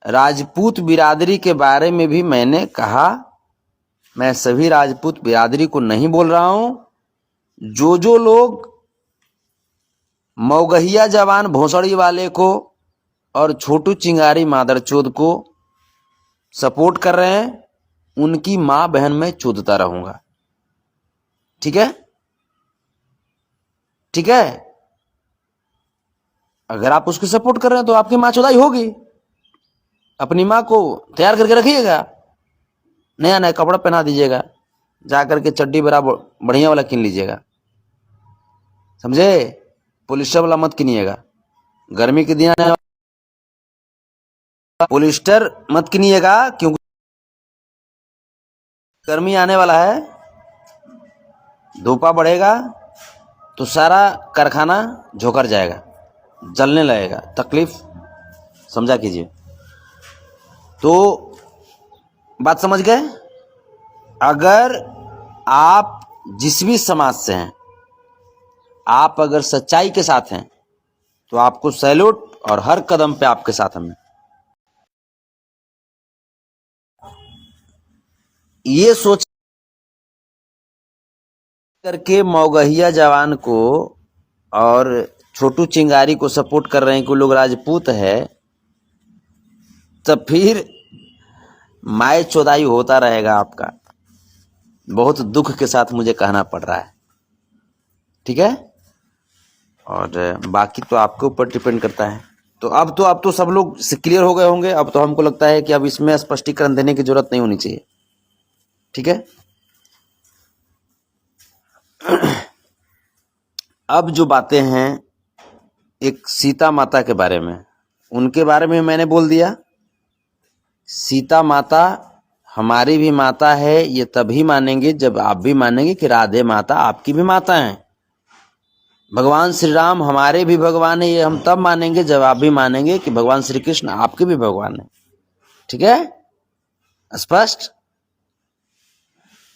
राजपूत बिरादरी के बारे में भी मैंने कहा, मैं सभी राजपूत बिरादरी को नहीं बोल रहा हूं। जो लोग मौगहिया जवान भोसड़ी वाले को और छोटू चिंगारी मादरचोद को सपोर्ट कर रहे हैं, उनकी मां बहन में चोदता रहूंगा। ठीक है, ठीक है। अगर आप उसको सपोर्ट कर रहे हैं तो आपकी मां चोदाई होगी। अपनी मां को तैयार करके रखिएगा, नया नया कपड़ा पहना दीजिएगा, जाकर के चड्डी बराबर बढ़िया वाला किन लीजिएगा, समझे। पोलिस्टर वाला मत किनिएगा, गर्मी के दिन पोलिस्टर मत किनिएगा, क्योंकि गर्मी आने वाला है, धूपा बढ़ेगा तो सारा कारखाना झोकर जाएगा, जलने लगेगा, तकलीफ समझा कीजिए। तो बात समझ गए। अगर आप जिस भी समाज से हैं, आप अगर सच्चाई के साथ हैं तो आपको सैल्यूट, और हर कदम पे आपके साथ हमें। ये सोच करके मौगहिया जवान को और छोटू चिंगारी को सपोर्ट कर रहे हैं कि लोग राजपूत है, तब फिर माय चौदाई होता रहेगा आपका। बहुत दुख के साथ मुझे कहना पड़ रहा है, ठीक है। और बाकी तो आपके ऊपर डिपेंड करता है। तो अब तो सब लोग क्लियर हो गए होंगे। अब तो हमको लगता है कि अब इसमें स्पष्टीकरण देने की जरूरत नहीं होनी चाहिए, ठीक है। अब जो बातें हैं एक सीता माता के बारे में, उनके बारे में मैंने बोल दिया। सीता माता हमारी भी माता है, ये तभी मानेंगे जब आप भी मानेंगे कि राधे माता आपकी भी माता है। भगवान श्री राम हमारे भी भगवान है, ये हम तब मानेंगे जब आप भी मानेंगे कि भगवान श्री कृष्ण आपके भी भगवान है, ठीक है। स्पष्ट।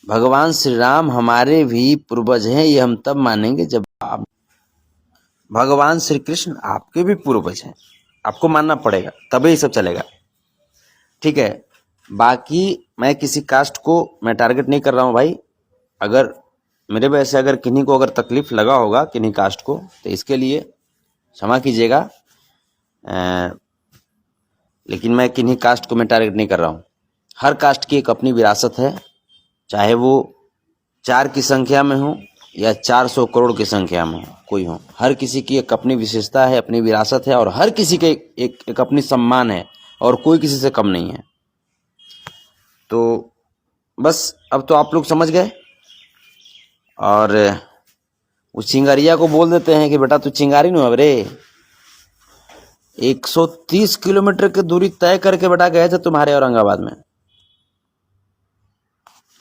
भगवान श्री राम हमारे भी पूर्वज हैं, ये हम तब मानेंगे जब आप, भगवान श्री कृष्ण आपके भी पूर्वज हैं, आपको मानना पड़ेगा, तभी ये सब चलेगा, ठीक है। बाकी मैं किसी कास्ट को मैं टारगेट नहीं कर रहा हूं भाई। अगर मेरे वजह से अगर किन्हीं को अगर तकलीफ लगा होगा किन्हीं कास्ट को, तो इसके लिए क्षमा कीजिएगा। लेकिन मैं किन्हीं कास्ट को मैं टारगेट नहीं कर रहा हूँ। हर कास्ट की एक अपनी विरासत है, चाहे वो 4 की संख्या में हो या 400 करोड़ की संख्या में हो, कोई हो, हर किसी की एक अपनी विशेषता है, अपनी विरासत है, और हर किसी के एक अपनी सम्मान है, और कोई किसी से कम नहीं है। तो बस अब तो आप लोग समझ गए। और उस चिंगारिया को बोल देते हैं कि बेटा तू चिंगारी नहीं हो रे। 130 किलोमीटर की दूरी तय करके बेटा गए थे तुम्हारे औरंगाबाद में,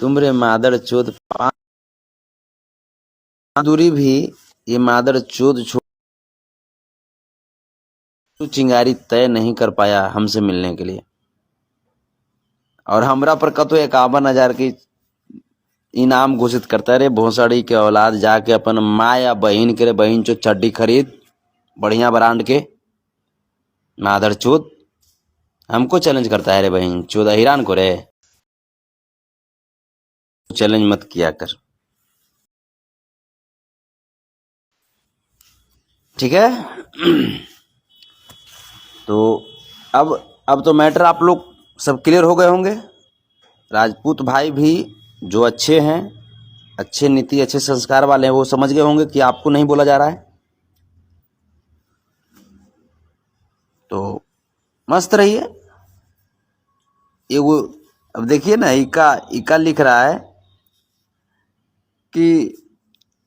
तुमरे मादर चोद दूरी भी ये मादर चोद चिंगारी तय नहीं कर पाया हमसे मिलने के लिए। और हमरा पर कतो 51,000 की इनाम घोषित करता है। रे भोसड़ी के औलाद, जाके अपन माँ या बहन के रे बहन चो चड्डी खरीद बढ़िया ब्रांड के, मादर चोद हमको चैलेंज करता है। रे बहन चोद हिरान को रे चैलेंज मत किया कर, ठीक है। तो अब तो मैटर आप लोग सब क्लियर हो गए होंगे। राजपूत भाई भी जो अच्छे हैं, अच्छे नीति अच्छे संस्कार वाले हैं, वो समझ गए होंगे कि आपको नहीं बोला जा रहा है। तो मस्त रहिए। ये वो अब देखिए ना, इका लिख रहा है कि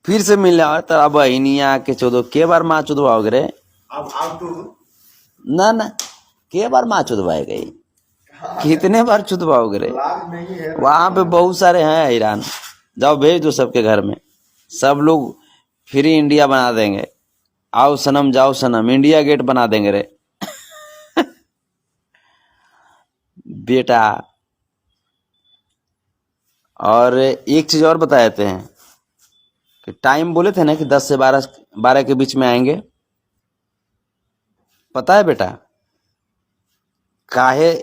फिर से मिलने आवे तरा बहनिया के चोदो के बार माँ चुदवाओगे रे। ना ना, के बार माँ चुदवाए गई, कितने बार चुदवाओगे रे। वहां पे बहुत सारे हैं ईरान, जाओ भेज दो सबके घर में, सब लोग फ्री इंडिया बना देंगे। आओ सनम जाओ सनम, इंडिया गेट बना देंगे रे बेटा। और एक चीज और बता देते हैं कि टाइम बोले थे ना कि 10 से 12 के बीच में आएंगे। पता है बेटा, काहे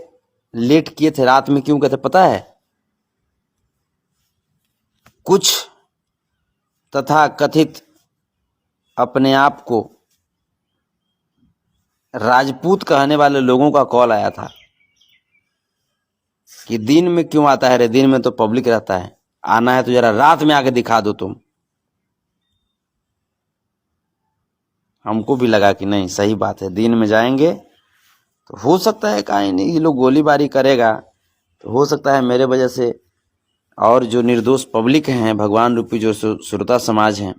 लेट किए थे, रात में क्यों कहते पता है? कुछ तथा कथित अपने आप को राजपूत कहने वाले लोगों का कॉल आया था कि दिन में क्यों आता है रे, दिन में तो पब्लिक रहता है, आना है तो जरा रात में आके दिखा दो तुम। हमको भी लगा कि नहीं सही बात है, दिन में जाएंगे तो हो सकता है कहीं नहीं ये लोग गोलीबारी करेगा, तो हो सकता है मेरे वजह से और जो निर्दोष पब्लिक हैं, भगवान रूपी जो श्रोता समाज हैं,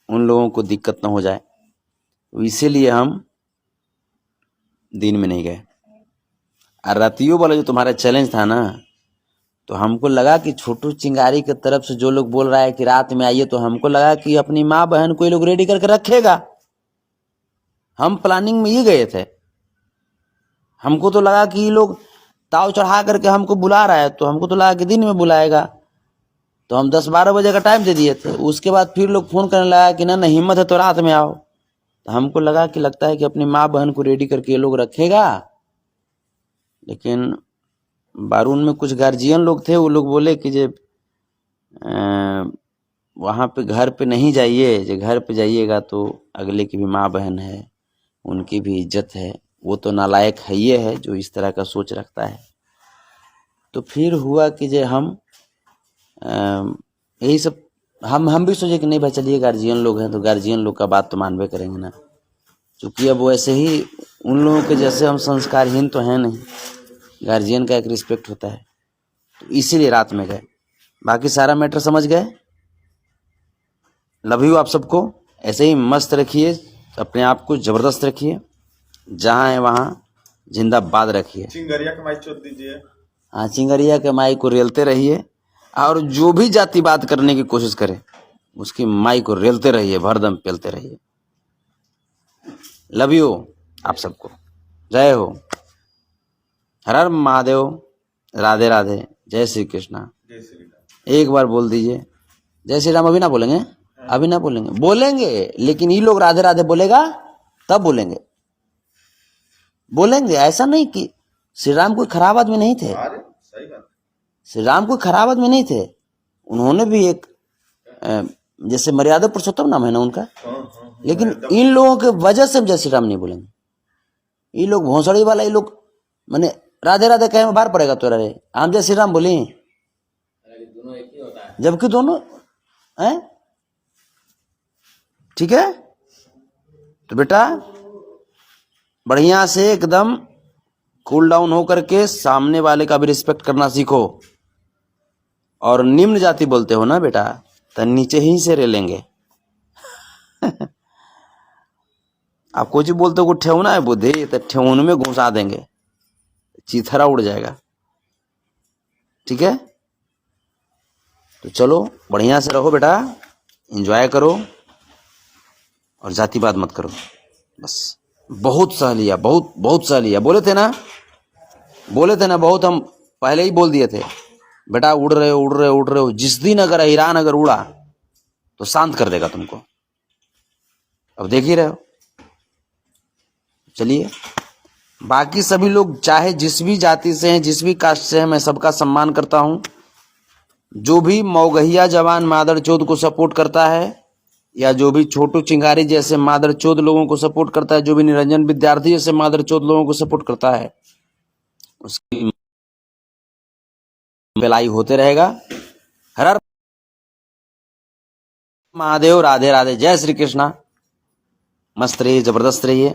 उन लोगों को दिक्कत न हो जाए, तो इसीलिए हम दिन में नहीं गए। और रातियों वाला जो तुम्हारा चैलेंज था ना, तो हमको लगा कि छोटू चिंगारी की तरफ से जो लोग बोल रहा है कि रात में आइए, तो हमको लगा कि अपनी माँ बहन को ये लोग रेडी करके रखेगा। हम प्लानिंग में ये गए थे, हमको तो लगा कि ये लोग ताव चढ़ा करके हमको बुला रहा है, तो हमको तो लगा कि दिन में बुलाएगा, तो हम 10-12 बजे का टाइम दे दिए थे। उसके बाद फिर लोग फोन करने लगा कि ना हिम्मत है तो रात में आओ, तो हमको लगा कि लगता है कि अपनी माँ बहन को रेडी करके ये लोग रखेगा। लेकिन बारून में कुछ गार्जियन लोग थे, वो लोग बोले कि जे वहाँ पे घर पे नहीं जाइए, जो घर पे जाइएगा तो अगले की भी माँ बहन है, उनकी भी इज्जत है, वो तो नालायक है ये है जो इस तरह का सोच रखता है। तो फिर हुआ कि जे हम यही सब हम भी सोचे कि नहीं भाई चलिए गार्जियन लोग हैं तो गार्जियन लोग का बात तो मानबे करेंगे ना, क्योंकि अब वैसे ही उन लोगों के जैसे हम संस्कारहीन तो हैं नहीं, गार्जियन का एक रिस्पेक्ट होता है, तो इसीलिए रात में गए। बाकी सारा मैटर समझ गए। लव यू आप सबको, ऐसे ही मस्त रखिए, अपने आप को जबरदस्त रखिए, जहाँ है वहाँ जिंदाबाद रखिए। चिंगरिया के माइक चोद दीजिए। हाँ, चिंगरिया के माई को रेलते रहिए, और जो भी जातिवाद करने की कोशिश करे उसकी माई को रेलते रहिए, भरदम पेलते रहिए। लव यू आप सबको, जय हो, हर हर महादेव, राधे राधे, जय श्री कृष्णा। जय श्री राम। एक बार बोल दीजिए जय श्री राम। अभी ना बोलेंगे, अभी ना बोलेंगे, बोलेंगे, लेकिन ये लोग राधे राधे बोलेगा तब बोलेंगे, बोलेंगे। ऐसा नहीं कि श्री राम कोई खराब आदमी नहीं थे, सही बात। श्री राम कोई खराब आदमी नहीं थे, उन्होंने भी एक जैसे मर्यादा पुरुषोत्तम नाम है ना उनका, लेकिन इन लोगों के वजह से जय श्री राम नहीं बोलेंगे। ये लोग भोसड़ी वाला, ये लोग मैंने राधे राधे कहे में बार पड़ेगा तो रे, हम जय श्री राम बोली, जबकि दोनों हैं। ठीक है, तो बेटा बढ़िया से एकदम कूल डाउन हो करके सामने वाले का भी रिस्पेक्ट करना सीखो। और निम्न जाति बोलते हो ना बेटा, तो नीचे ही से रे लेंगे। आप कुछ बोलते हो ठेहुना है बुद्धि, तो ठेहुन में घुसा देंगे, चीथरा उड़ जाएगा। ठीक है, तो चलो बढ़िया से रहो बेटा, एंजॉय करो और जातिवाद मत करो बस। बहुत सह लिया, बहुत बहुत सह लिया, बोले थे ना बहुत, हम पहले ही बोल दिए थे बेटा उड़ रहे हो। जिस दिन अगर ईरान अगर उड़ा तो शांत कर देगा तुमको, अब देख ही रहे हो। चलिए, बाकी सभी लोग चाहे जिस भी जाति से हैं, जिस भी कास्ट से हैं, मैं सबका सम्मान करता हूं। जो भी मौगहिया जवान मादरचोद को सपोर्ट करता है, या जो भी छोटू चिंगारी जैसे मादरचोद लोगों को सपोर्ट करता है, जो भी निरंजन विद्यार्थी जैसे मादरचोद लोगों को सपोर्ट करता है, उसकी भलाई होते रहेगा। हर हर महादेव, राधे राधे, जय श्री कृष्णा। मस्त रहिए, जबरदस्त रहिए।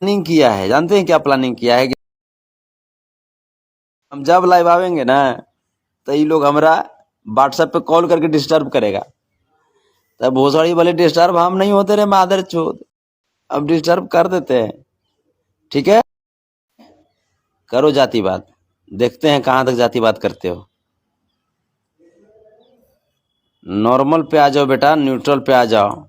प्लानिंग किया है, जानते हैं क्या प्लानिंग किया है? हम जब लाइव आवेंगे ना, तो ये लोग हमारा व्हाट्सएप पे कॉल करके डिस्टर्ब करेगा। तब भोसड़ी वाले डिस्टर्ब हम नहीं होते रे मादरचोद, अब डिस्टर्ब कर देते हैं। ठीक है, करो जातिवाद, देखते हैं कहां तक जातिवाद करते हो। नॉर्मल पे आ जाओ बेटा, न्यूट्रल पे आ जाओ।